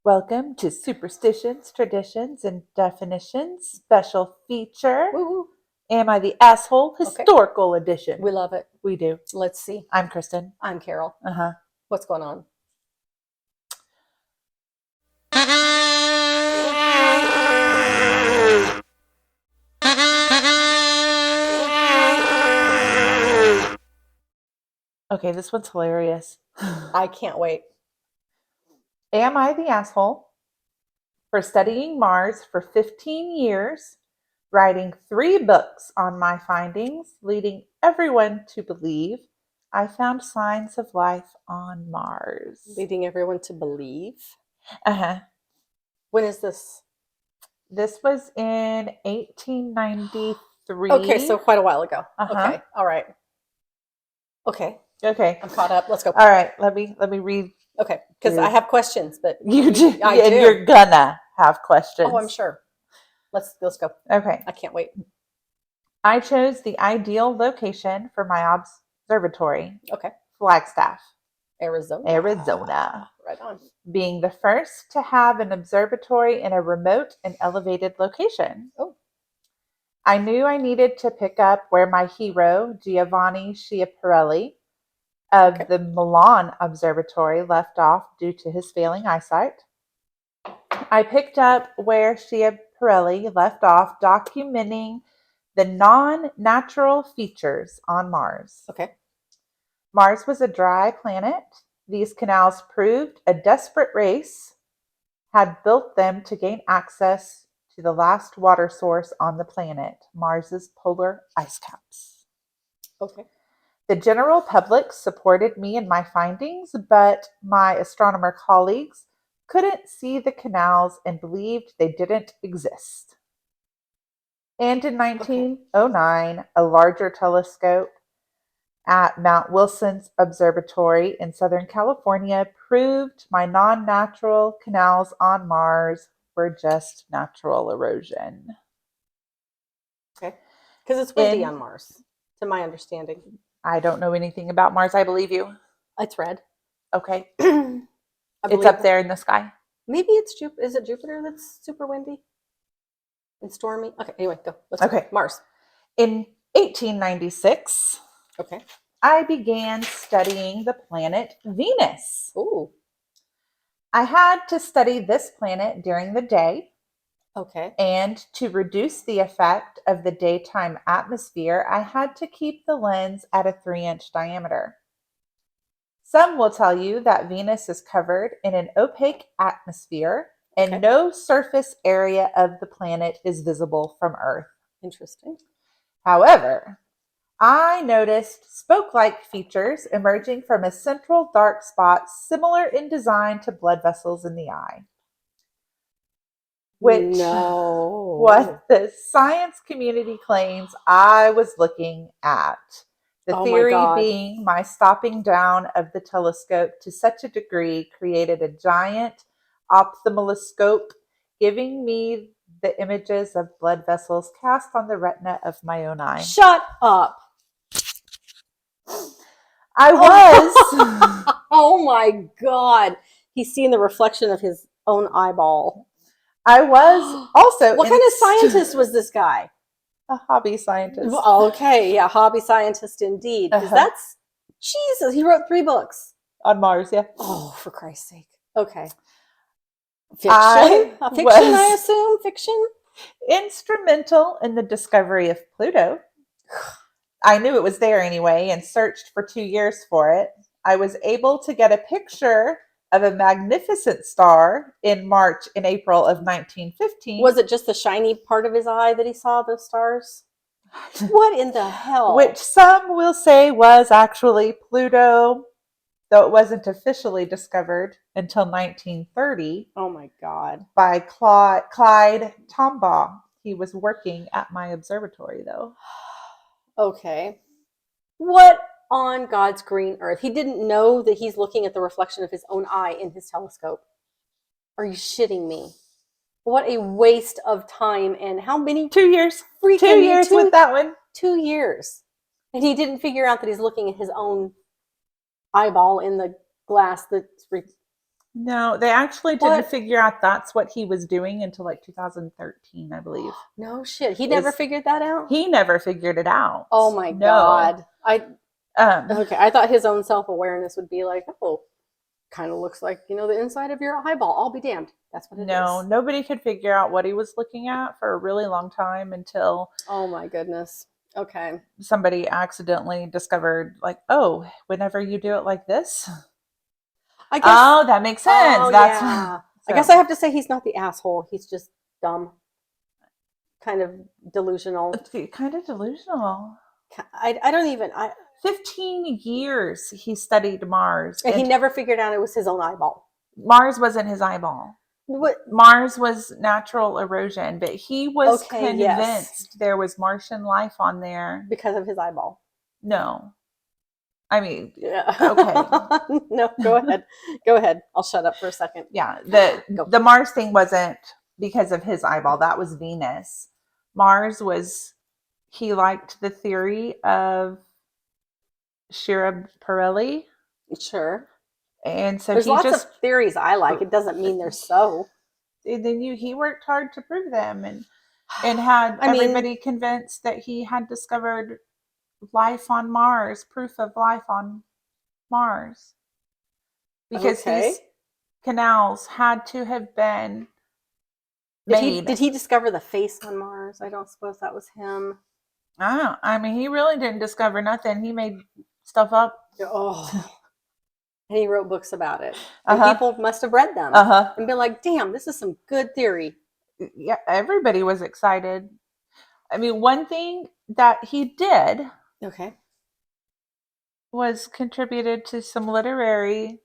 Welcome to Superstitions, Traditions, and Definitions special feature. Woo-woo. Am I the Asshole? Historical edition. We love it. We do. Let's see. I'm Kristen. I'm Carol. Uh-huh. What's going on? Okay, this one's hilarious. I can't wait. Am I the asshole for studying Mars for 15 years, writing 3 books on my findings, leading everyone to believe I found signs of life on Mars? Leading everyone to believe. Uh-huh. When is this? This was in 1893. Okay, so quite a while ago. Uh-huh. Okay, all right. Okay, Okay. I'm caught up. Let's go. All right. Let me read. Okay, because I have questions, but You do. I And do. you're gonna have questions. Oh, I'm sure. Let's go. Okay. I can't wait. I chose the ideal location for my observatory. Okay. Flagstaff, Arizona. Right on. being the first to have an observatory in a remote and elevated location. Oh. I knew I needed to pick up where my hero, Giovanni Schiaparelli, of the Milan Observatory left off due to his failing eyesight. I picked up where Schiaparelli left off, documenting the non-natural features on Mars. Okay. Mars was a dry planet. These canals proved a desperate race had built them to gain access to the last water source on the planet, Mars's polar ice caps. Okay. The general public supported me in my findings, but my astronomer colleagues couldn't see the canals and believed they didn't exist. And in 1909, a larger telescope at Mount Wilson's Observatory in Southern California proved my non-natural canals on Mars were just natural erosion. Okay. Because it's windy on Mars, to my understanding. I don't know anything about Mars. I believe you. It's red. Okay. It's up there in the sky. Maybe it's Jupiter. Is it Jupiter that's super windy and stormy? Okay, anyway, go. Let's go. Mars. In 1896, I began studying the planet Venus. Ooh. I had to study this planet during the day. Okay. And to reduce the effect of the daytime atmosphere, I had to keep the lens at a 3-inch diameter. Some will tell you that Venus is covered in an opaque atmosphere and no surface area of the planet is visible from Earth. Interesting. However, I noticed spoke-like features emerging from a central dark spot similar in design to blood vessels in the eye, which what the science community claims I was looking at. The theory being my stopping down of the telescope to such a degree created a giant ophthalmoscope, giving me the images of blood vessels cast on the retina of my own eye. Shut up. I was. Oh my God. He's seeing the reflection of his own eyeball. I was also. What kind of scientist was this guy? A hobby scientist. Okay, yeah, hobby scientist indeed. Because that's, Jesus, he wrote 3 books. On Mars, yeah. Oh, for Christ's sake. Okay. Fiction? I assume? Fiction? Instrumental in the discovery of Pluto. I knew it was there anyway and searched for 2 years for it. I was able to get a picture of a magnificent star in March and April of 1915. Was it just the shiny part of his eye that he saw those stars? What in the hell? Which some will say was actually Pluto, though it wasn't officially discovered until 1930. Oh my God. By Clyde Tombaugh. He was working at my observatory, though. Okay. What on God's green earth? He didn't know that he's looking at the reflection of his own eye in his telescope. Are you shitting me? What a waste of time. And how many? 2 years. 2 years with that one. 2 years. And he didn't figure out that he's looking at his own eyeball in the glass that's No, they actually didn't What? figure out that's what he was doing until like 2013, I believe. No shit. He never Is figured that out? he never figured it out. Oh my No. God. I Um, Okay, I thought his own self-awareness would be like, oh, kind of looks like, the inside of your eyeball. I'll be damned. That's what it no, is. nobody could figure out what he was looking at for a really long time until Oh my goodness. Okay. somebody accidentally discovered, like, oh, whenever you do it like this, I guess, oh, that makes sense. oh That's yeah. I guess so I have to say he's not the asshole. He's just dumb, kind of delusional. it's kind of delusional. I don't even, 15 years he studied Mars, and he and never figured out it was his own eyeball. Mars wasn't his eyeball. What? Mars was natural erosion, but he was Okay, yes. convinced there was Martian life on there. Because of his eyeball. No. I mean, Yeah. okay. No, go ahead. Go ahead. I'll shut up for a second. Yeah, Go. the Mars thing wasn't because of his eyeball. That was Venus. Mars was, he liked the theory of Schiaparelli, Sure. and so There's he lots of just theories I like. It doesn't mean they're so. they knew he worked hard to prove them, and had I mean, everybody convinced that he had discovered life on Mars, proof of life on Mars, because these okay. canals had to have been Did he made. did he discover the face on Mars? I don't suppose that was him. I mean, he really didn't discover nothing. He made stuff up. Oh, and he wrote books about it. Uh And huh. people must have read them Uh huh. and been like, "Damn, this is some good theory." Yeah, everybody was excited. I mean, one thing that he did Okay. was contributed to some literary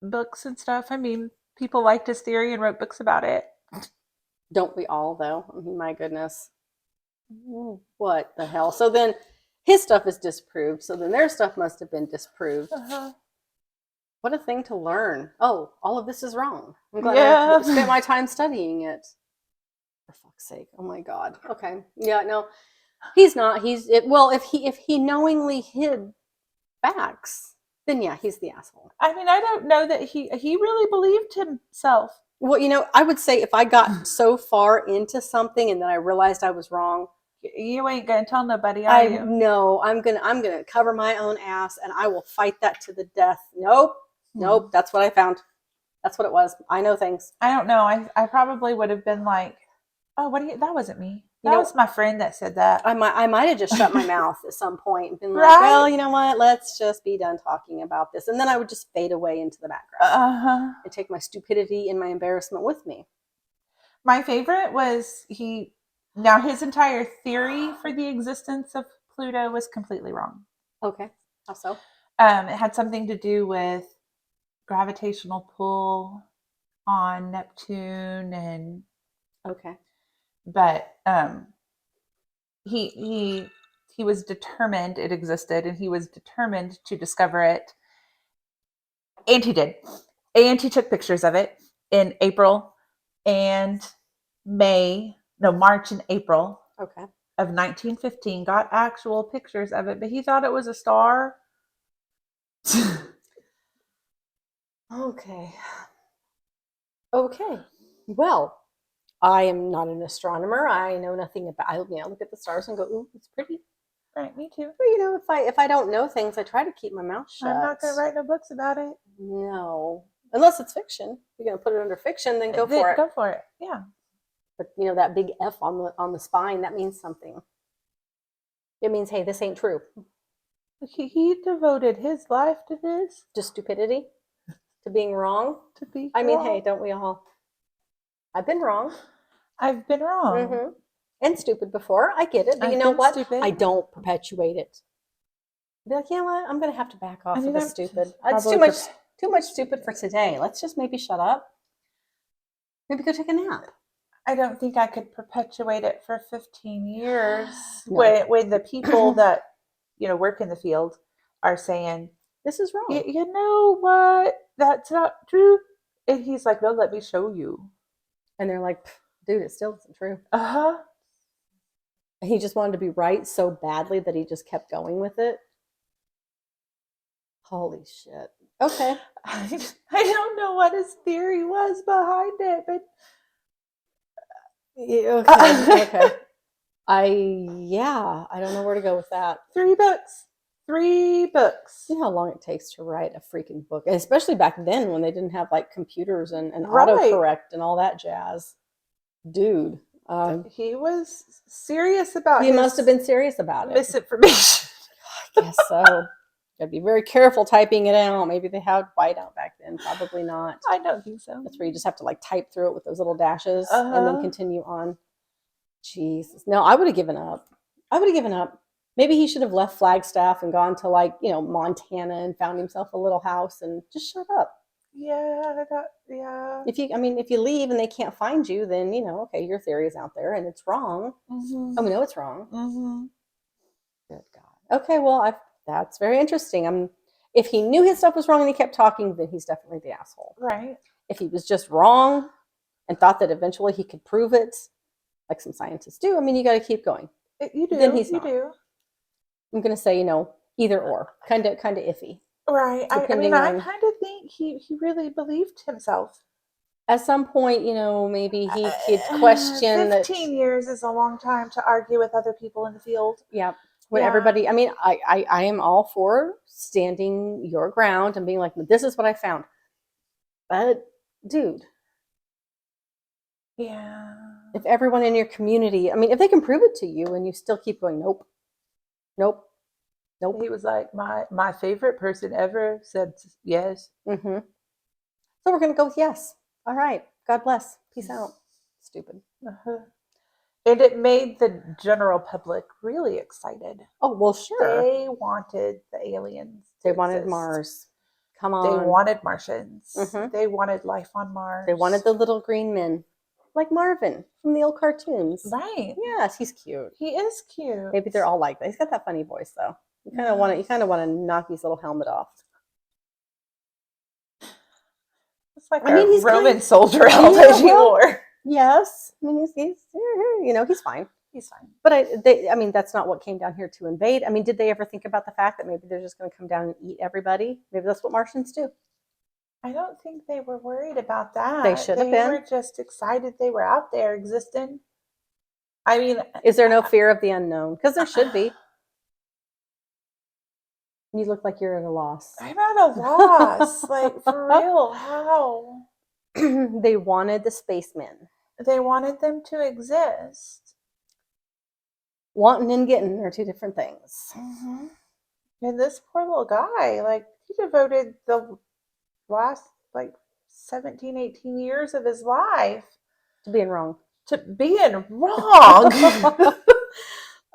books and stuff. I mean, people liked his theory and wrote books about it. Don't we all though? I mean, my goodness. What the hell? So then his stuff is disproved. So then their stuff must have been disproved. Uh-huh. What a thing to learn. Oh, all of this is wrong. I'm glad Yeah. I spent my time studying it. For fuck's sake. Oh my God. Okay. Yeah, no. He's not. Well, if he knowingly hid facts, then yeah, he's the asshole. I mean, I don't know that he really believed himself. Well, I would say if I got so far into something and then I realized I was wrong, You ain't gonna tell nobody, are I you? know I'm gonna cover my own ass and I will fight that to the death. Nope. Nope. That's what I found. That's what it was. I know things. I don't know. I probably would have been like, oh, what do you? That wasn't me. You That know, was my friend that said that. I might have just shut my mouth at some point and been like, Right? well, you know what? Let's just be done talking about this. And then I would just fade away into the background Uh-huh. and take my stupidity and my embarrassment with me. My favorite was now his entire theory for the existence of Pluto was completely wrong. Okay. How so? It had something to do with gravitational pull on Neptune, and Okay. but he was determined it existed, and he was determined to discover it, and he did. And he took pictures of it in April and March and April Okay. of 1915, got actual pictures of it, but he thought it was a star. Okay. Okay. Well, I am not an astronomer. I know nothing about. I look at the stars and go, "Ooh, it's pretty." Right, me too. But if I don't know things, I try to keep my mouth shut. I'm not going to write no books about it. No, unless it's fiction. If you're gonna put it under fiction, then go for it. Go for it. Yeah. But that big F on the spine, that means something. It means, hey, this ain't true. He devoted his life to this. Just stupidity, to being wrong. To be I mean, wrong. hey, don't we all? I've been wrong. I've been wrong. And stupid before. I get it, but I've you know been what? stupid. I don't perpetuate it. Be like, you know what? I'm gonna have to back off of the I'm stupid. It's too much stupid for today. Let's just maybe shut up. Maybe go take a nap. I don't think I could perpetuate it for 15 years No. when the people that work in the field are saying, This is wrong. you know what? That's not true. And he's like, no, let me show you. And they're like, dude, it still isn't true. Uh-huh. He just wanted to be right so badly that he just kept going with it. Holy shit. Okay. I don't know what his theory was behind it, but Yeah, okay, okay. I don't know where to go with that. 3 books. 3 books. You know how long it takes to write a freaking book, especially back then when they didn't have like computers and Right. autocorrect and all that jazz. Dude, He was serious about he must have his been serious about it. misinformation. I guess so. Gotta be very careful typing it out. Maybe they had whiteout back then. Probably not. I don't think so. That's where you just have to like type through it with those little dashes and then Uh-huh. continue on. Jesus. No, I would have given up. I would have given up. Maybe he should have left Flagstaff and gone to like, Montana and found himself a little house and just shut up. Yeah, yeah. If you leave and they can't find you, then, okay, your theory is out there and it's wrong. Mm-hmm. And we know it's wrong. Mm-hmm. Good God. Okay, well, that's very interesting. If he knew his stuff was wrong and he kept talking, then he's definitely the asshole. Right. If he was just wrong and thought that eventually he could prove it, like some scientists do, you got to keep going. You do. Then he's you not. do. I'm going to say, either or, kind of iffy. Right. I Depending kind on of think he really believed himself. at some point, maybe he could question 15 that. years is a long time to argue with other people in the field. Yeah, where Yeah. everybody. I am all for standing your ground and being like, this is what I found. But, dude, Yeah. if everyone in your community, if they can prove it to you and you still keep going, nope, nope, nope. He was like, my favorite person ever said yes. Mm-hmm. So we're going to go with yes. All right. God bless. Peace out. Stupid. Uh-huh. And it made the general public really excited. Oh, well, sure. They wanted the aliens. They wanted Mars. Come on. They wanted Martians. Mm-hmm. They wanted life on Mars. They wanted the little green men, like Marvin from the old cartoons. Right. Yes, he's cute. He is cute. Maybe they're all like that. He's got that funny voice, though. You kind of want to knock his little helmet off. It's like he's Roman soldier helmet he wore. Yes, he's fine. He's fine. But that's not what came down here to invade. Did they ever think about the fact that maybe they're just going to come down and eat everybody? Maybe that's what Martians do. I don't think they were worried about that. They should have been. They were just excited they were out there existing. Is there no fear of the unknown? Because there should be. You look like you're at a loss. I'm at a loss. Like, for real, how? They wanted the spacemen. They wanted them to exist. Wanting and getting are two different things. Mm-hmm. And this poor little guy, he devoted the last, 17, 18 years of his life to being wrong.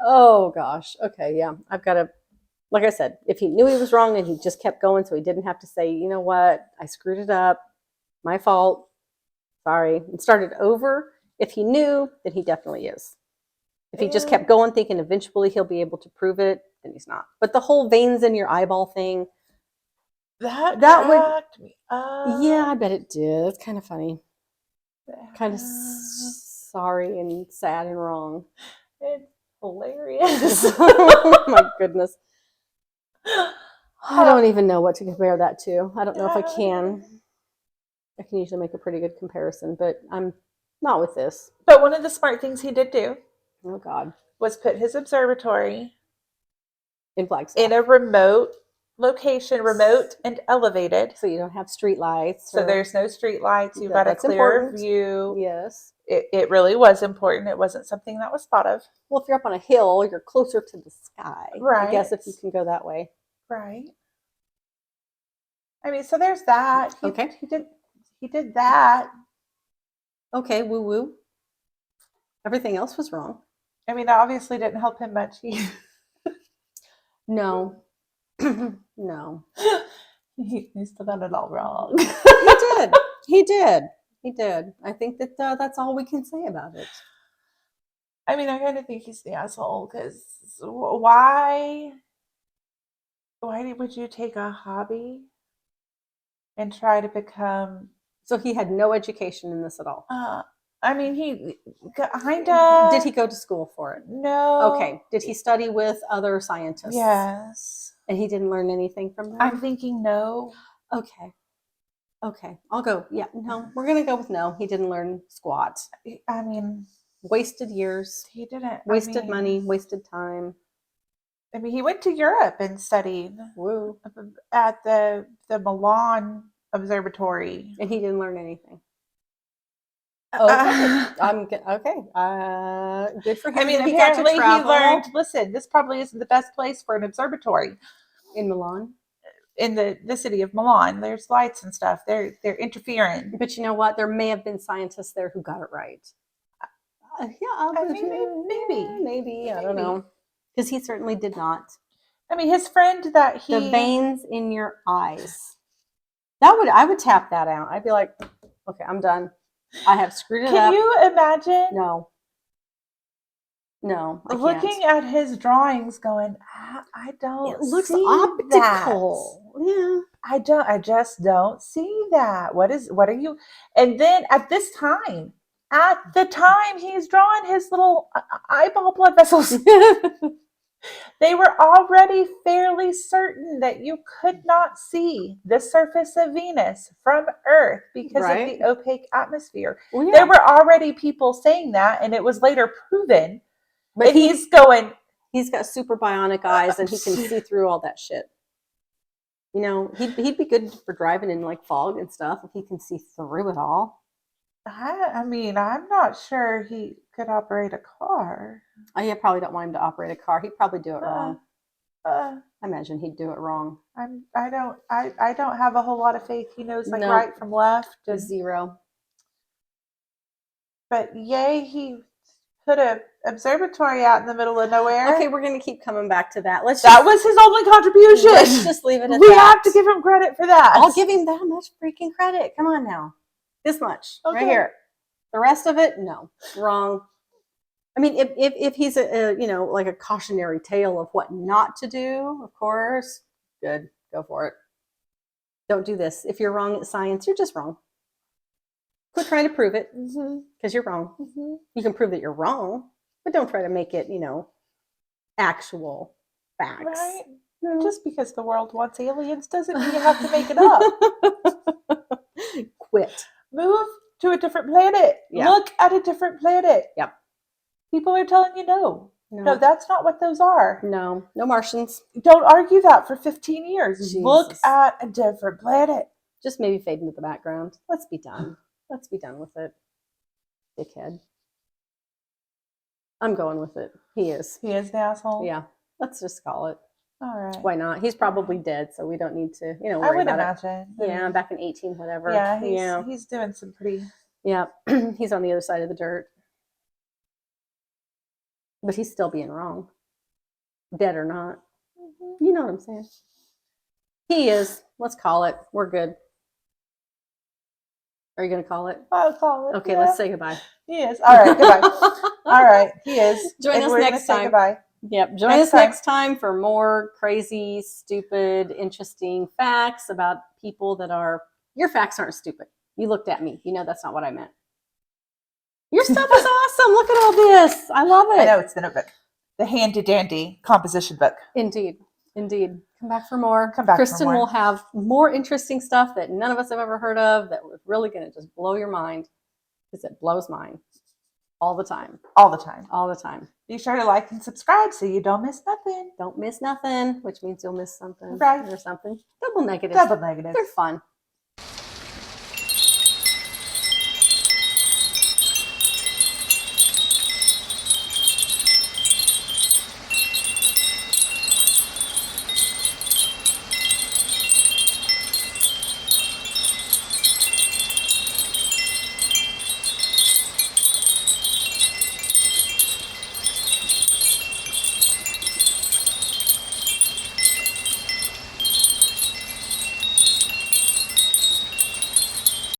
Oh, gosh. Okay, yeah. I've got to, like I said, if he knew he was wrong and he just kept going so he didn't have to say, you know what, I screwed it up, my fault, sorry, and started over. If he knew, then he definitely is. If he just kept going thinking eventually he'll be able to prove it, then he's not. But the whole veins in your eyeball thing, that would me up. Yeah, I bet it did. It's kind of funny. Kind of sorry and sad and wrong. It's hilarious. Oh my goodness. I don't even know what to compare that to. I don't know if I can. I can usually make a pretty good comparison, but I'm not with this. But one of the smart things he did do, oh God, was put his observatory in Flagstaff in a remote location, remote and elevated. So you don't have street lights. So there's no street lights. You've got a clear view. Yes. It really was important. It wasn't something that was thought of. Well, if you're up on a hill, you're closer to the sky. Right. I guess if you can go that way. Right. So there's that. Okay. He did that. Okay, woo-woo. Everything else was wrong. That obviously didn't help him much. No. No. He still got it all wrong. He did. I think that that's all we can say about it. I kind of think he's the asshole because why would you take a hobby and try to become... So he had no education in this at all? He kind of... Did he go to school for it? No. Okay. Did he study with other scientists? Yes. And he didn't learn anything from them? I'm thinking no. Okay. Okay, I'll go. Yeah, no, we're gonna go with no. He didn't learn squat. I mean, Wasted years, he didn't. wasted money, wasted time. I mean, he went to Europe and studied Woo. at the Milan Observatory. And he didn't learn anything. Okay, okay. Good for him. I mean, that he got to apparently he travel learned. Listen, this probably isn't the best place for an observatory in Milan. in the city of Milan. There's lights and stuff. They're interfering. But you know what? There may have been scientists there who got it right. Maybe. I don't know. Because he certainly did not. I mean, his friend that he the veins in your eyes. I would tap that out. I'd be like, okay, I'm done. I have screwed it up. Can you imagine? No, I looking can't. at his drawings, going, I don't. It looks see optical. That. Yeah, I just don't see that. What are you? And then at the time he's drawing his little eyeball blood vessels, they were already fairly certain that you could not see the surface of Venus from Earth because of the opaque atmosphere. Well, yeah. There were already people saying that, and it was later proven. But and he's got super bionic eyes, and he can see through all that shit. You know, he'd be good for driving in like fog and stuff if he can see through it all. I mean, I'm not sure he could operate a car. I probably don't want him to operate a car. He'd probably do it wrong. I imagine he'd do it wrong. I don't have a whole lot of faith he knows right from left. And zero. But yay, he put an observatory out in the middle of nowhere. Okay, we're going to keep coming back to that. That was his only contribution. Let's just leave it at that. We have to give him credit for that. I'll give him that much freaking credit. Come on now. This much. Okay. Right here. The rest of it, no. Wrong. I mean, if he's like a cautionary tale of what not to do, of course, good. Go for it. Don't do this. If you're wrong at science, you're just wrong. Quit trying to prove it because you're wrong. You can prove that you're wrong, but don't try to make it, actual facts. Right? No. Just because the world wants aliens doesn't mean you have to make it up. Quit. Move to a different planet. Yeah. Look at a different planet. Yep. People are telling you no, that's not what those are. No Martians. Don't argue that for 15 years. Jesus. Look at a different planet. Just maybe fade into the background. Let's be done. Let's be done with it. Dickhead. I'm going with it. He is. He is the asshole? Yeah. Let's just call it. All right. Why not? He's probably dead, so we don't need to, worry I would about imagine. it. Yeah, back in 18, whatever. Yeah, he's doing some pretty... Yeah, he's on the other side of the dirt. But he's still being wrong. Dead or not. You know what I'm saying. He is. Let's call it. We're good. Are you going to call it? I'll call it. Okay, let's say goodbye. He is. All right, goodbye. All right, he is. Join us next time. Goodbye. Yep, join us next time for more crazy, stupid, interesting facts about people that are... Your facts aren't stupid. You looked at me. You know that's not what I meant. Your stuff is awesome. Look at all this. I love it. I know, it's the notebook. The handy-dandy composition book. Indeed. Come back for more. Kristen will have more interesting stuff that none of us have ever heard of that was really going to just blow your mind, because it blows mine all the time. All the time. All the time. Be sure to like and subscribe so you don't miss nothing. Don't miss nothing, which means you'll miss something. Right. Or something. Double negatives. Double negatives. They're fun.